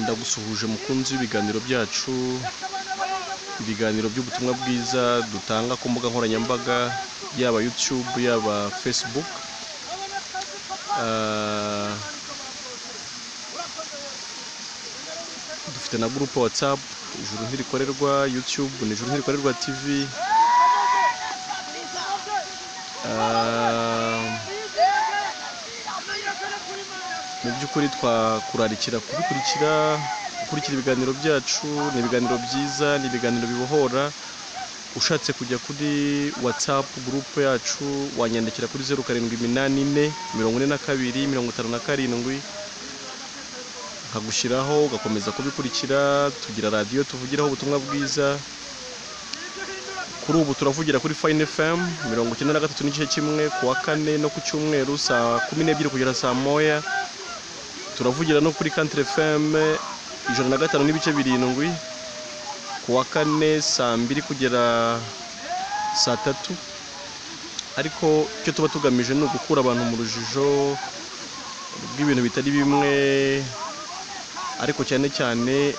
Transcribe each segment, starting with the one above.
ndagusuhuje mukunzi w'ibiganiro byacu, ibiganiro by'ubutumwa bwiza dutanga ku mbuga nkoranyambaga, yaba YouTube yaba Facebook. Dufite na groupe WhatsApp, Ijuru Ntirikorerwa, YouTube ni Ijuru Ntirikorerwa TV. Mu by'ukuri twakurarikira gukurikira ibiganiro byacu. Ni ibiganiro byiza, ni ibiganiro bibohora. Ushatse kujya kuri WhatsApp groupe yacu wanyandikira kuri 0784 42 57 nkagushyiraho ugakomeza kubikurikira. Tugira radio tuvugiraho ubutumwa bwiza. Kuri ubu turavugira kuri Fine FM 93.1 kuwa kane no ku cyumweru saa 12 kugera saa 1. Turavugira no kuri Country FM 105.7 kuwa kane saa 2 kugera saa 3. Ariko icyo tuba tugamije ni ugukura abantu mu rujijo bw'ibintu bitari bimwe, ariko cyane cyane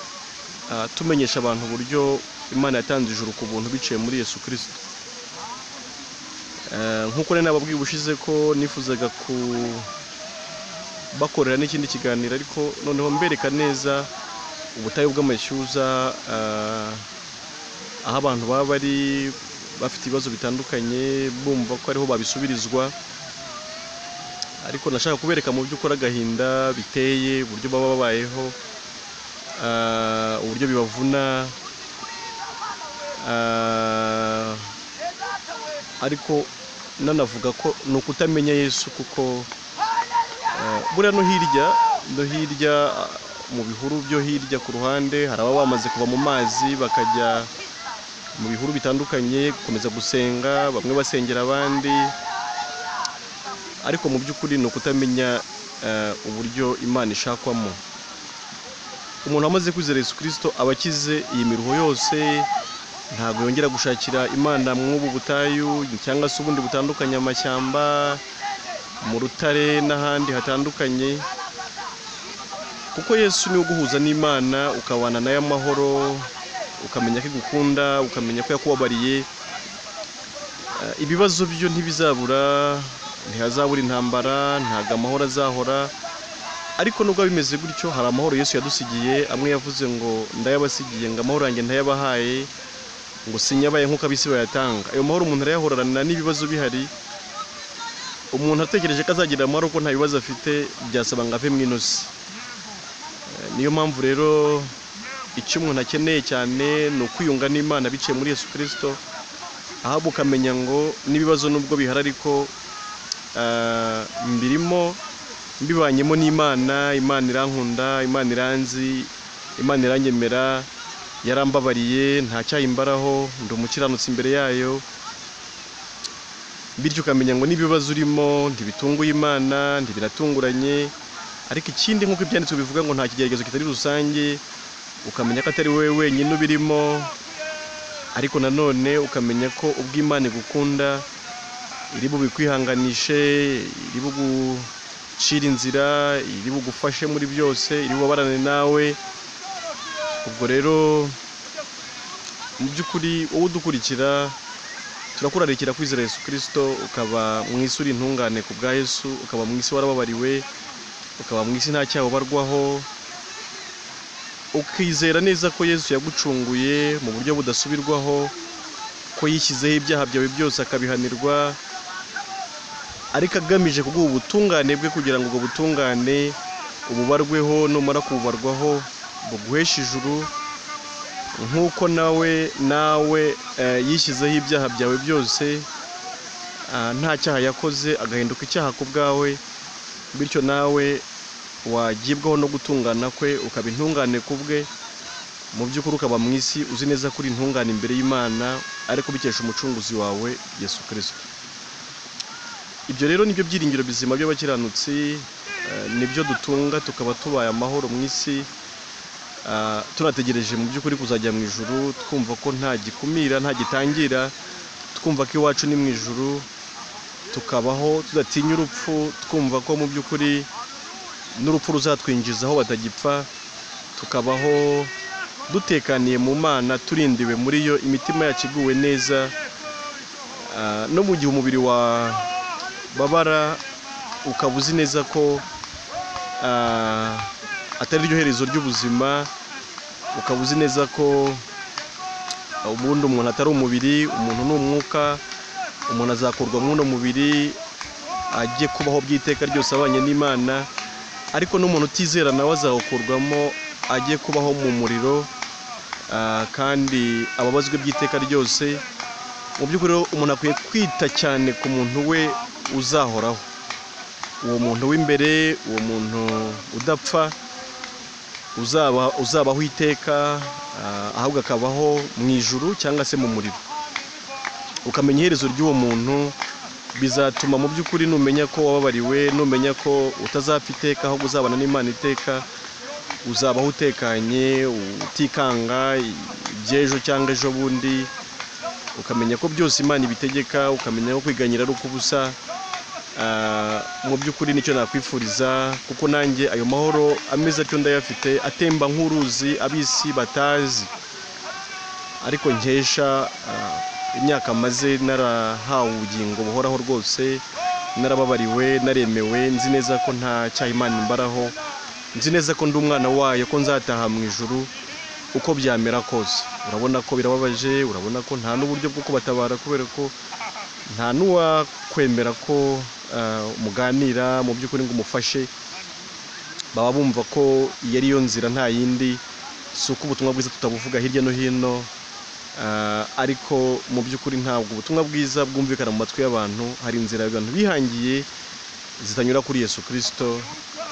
tumenyesha abantu uburyo Imana yatanze ijuru ku buntu biciye muri Yesu Kristo. Nkuko nari nababwiye ubushize ko nifuzaga bakorera n'ikindi kiganiro, ariko noneho mbereka neza ubutayu bw'amashyuza, aho abantu baba bari bafite ibibazo bitandukanye, bumva ko ariho babisubirizwa. Ariko nashaka kubereka mu by'ukuri agahinda biteye, uburyo baba babayeho, uburyo bibavuna. Ariko nanavuga ko ni ukutamenya Yesu, kuko buriya no hirya mu bihuru byo hirya ku ruhande hari ababa bamaze kuva mu mazi bakajya mu bihuru bitandukanye gukomeza gusenga, bamwe basengera abandi. Ariko mu by'ukuri ni ukutamenya uburyo Imana ishakwamo. Umuntu amaze kwizera Yesu Kristo aba akize iyi miruho yose. Ntabwo yongera gushakira Imana mw'ubu butayu cyangwa se ubundi butandukanye, amashyamba, mu rutare n'ahandi hatandukanye, kuko Yesu niwe uguhuza n'Imana, ukabana nayo amahoro, ukamenya ko igukunda, ukamenya ko yakubabariye. Ibibazo byo ntibizabura, ntihazabura intambara, ntabwo amahoro azahora. Ariko nubwo bimeze gutyo, hari amahoro Yesu yadusigiye. Amwe yavuze ngo ndayabasigiye, ngo amahoro yanjye ndayabahaye, ngo sinyabaye nk'uko ab'isi bayatanga. Ayo mahoro umuntu arayahorana n'ibibazo bihari. Umuntu atekereje ko azagira amahoro ko nta bibazo afite, byasaba ngo ave mu inosi. Niyo mpamvu rero icyo umuntu akeneye cyane ni ukwiyunga n'Imana biciye muri Yesu Kristo, ahubwo ukamenya ngo n'ibibazo nubwo bihari, ariko mbibanyemo n'Imana. Imana irankunda, Imana iranzi, Imana iranyemera, yarambabariye, nta cyayimbaraho, ndi umukiranutsi imbere yayo. Bityo ukamenya ngo n'ibibazo urimo ntibitunguye Imana, ntibinatunguranye. Ariko ikindi nk'uko ibyanditswe bivuga ngo nta kigeragezo kitari rusange, ukamenya ko atari wowe wenyine ubirimo. Ariko nanone ukamenya ko ubwo Imana igukunda iri bubikwihanganishe, iri bugucira inzira, iri bugufashe muri byose, iri bubabarane nawe. Ubwo rero mu by'ukuri wowe udukurikira, turakurarikira kwizera Yesu Kristo, ukaba mu isi uri intungane ku bwa Yesu, ukaba mu isi warababariwe, ukaba mu isi nta cyaha ubarwaho, ukizera neza ko Yesu yagucunguye mu buryo budasubirwaho, ko yishyizeho ibyaha byawe byose akabihanirwa, ariko agamije kuguha ubutungane bwe, kugira ngo ubwo butungane ububarweho, numara kububarwaho buguhesha ijuru, nk'uko nawe yishyizeho ibyaha byawe byose, nta cyaha yakoze, agahinduka icyaha ku bwawe. Bityo nawe wagibwaho no gutungana kwe, ukaba intungane ku bwe. Mu by'ukuri ukaba mu isi uzi neza ko uri intungane imbere y'Imana, ariko bikesha umucunguzi wawe Yesu Kristo. Ibyo rero nibyo byiringiro bizima by'abakiranutsi, nibyo dutunga, tukaba tubaye amahoro mu isi. Turategereje mu by'ukuri kuzajya mu ijuru, twumva ko nta gikumira, nta gitangira, twumva ko iwacu ni mu ijuru, tukabaho tudatinya urupfu, twumva ko mu by'ukuri n'urupfu ruzatwinjiza aho batagipfa, tukabaho dutekaniye mu Mana, turindiwe muri yo, imitima yacu iguwe neza, no mu gihe umubiri wababara ukaba uzi neza ko atari ryo herezo ry'ubuzima, ukaba uzi neza ko ubundi umuntu atari umubiri, umuntu ni umwuka, umuntu azakurwa mw'uno mubiri ajye kubaho by'iteka ryose abanye n'Imana, ariko n'umuntu utizera nawe azawukurwamo ajye kubaho mu muriro kandi ababazwe by'iteka ryose. Mu by'ukuri umuntu akwiye kwita cyane ku muntu we uzahoraho, uwo muntu w'imbere, uwo muntu udapfa, uzabaho iteka, ahubwo akabaho mu ijuru cyangwa se mu muriro. Ukamenya iherezo ry'uwo muntu, bizatuma mu by'ukuri numenya ko wababariwe, numenya ko utazapfa iteka ahubwo uzabana n'Imana iteka, uzabaho utekanye, utikanga iby'ejo cyangwa ejo bundi, ukamenya ko byose Imana ibitegeka, ukamenya ko kwiganyira ari ukubusa. Mu by'ukuri nicyo nakwifuriza, kuko nanjye ayo mahoro ameze atyo ndayafite, atemba nk'uruzi ab'isi batazi, ariko nkesha imyaka maze narahawe ubugingo buhoraho rwose, narababariwe, naremewe, nzi neza ko nta cyaha Imana imbaraho, nzi neza ko ndi umwana wayo, ko nzataha mu ijuru uko byamera kose. Urabona ko birababaje, urabona ko nta n'uburyo bwo kubatabara, kubera ko nta n'uwakwemera ko muganira mu by'ukuri ngo umufashe. Baba bumva ko iyo ari yo nzira nta yindi, si uko ubutumwa bwiza tutabuvuga hirya no hino, ariko mu by'ukuri ntabwo ubutumwa bwiza bwumvikana mu matwi y'abantu. Hari inzira abantu bihangiye zitanyura kuri Yesu Kristo,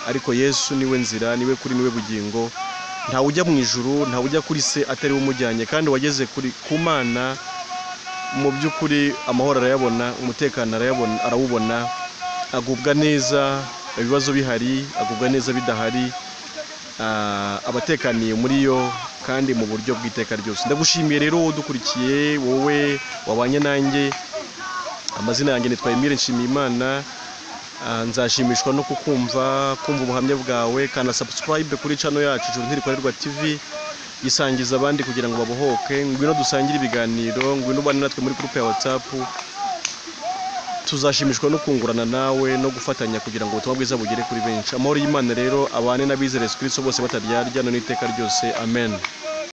ariko Yesu niwe nzira, niwe kuri, niwe bugingo. Ntawe ujya mu ijuru, ntawe ujya kuri se atari we umujyanye, kandi wageze ku Mana mu by'ukuri amahoro arayabona, umutekano arawubona, agubwa neza ibibazo bihari, agubwa neza bidahari, abatekaniye muri yo kandi mu buryo bw'iteka ryose. Ndagushimiye rero wowe udukurikiye, wowe wabanye nanjye. Amazina yanjye nitwa Emile Nshimiyimana. Nzashimishwa no kumva ubuhamya bwawe, kana subscribe kuri channel yacu Ijuru Ntirikorerwa TV, isangiza abandi kugira ngo babohoke. Ngwino dusangire ibiganiro, ngwino ubane natwe muri groupe ya WhatsApp. Tuzashimishwa no kungurana nawe no gufatanya kugira ngo ubutumwa bwiza bugere kuri benshi. Amahoro y'Imana rero abane n'abizera Yesu Kristo bose bataryarya no n'iteka ryose. Amen.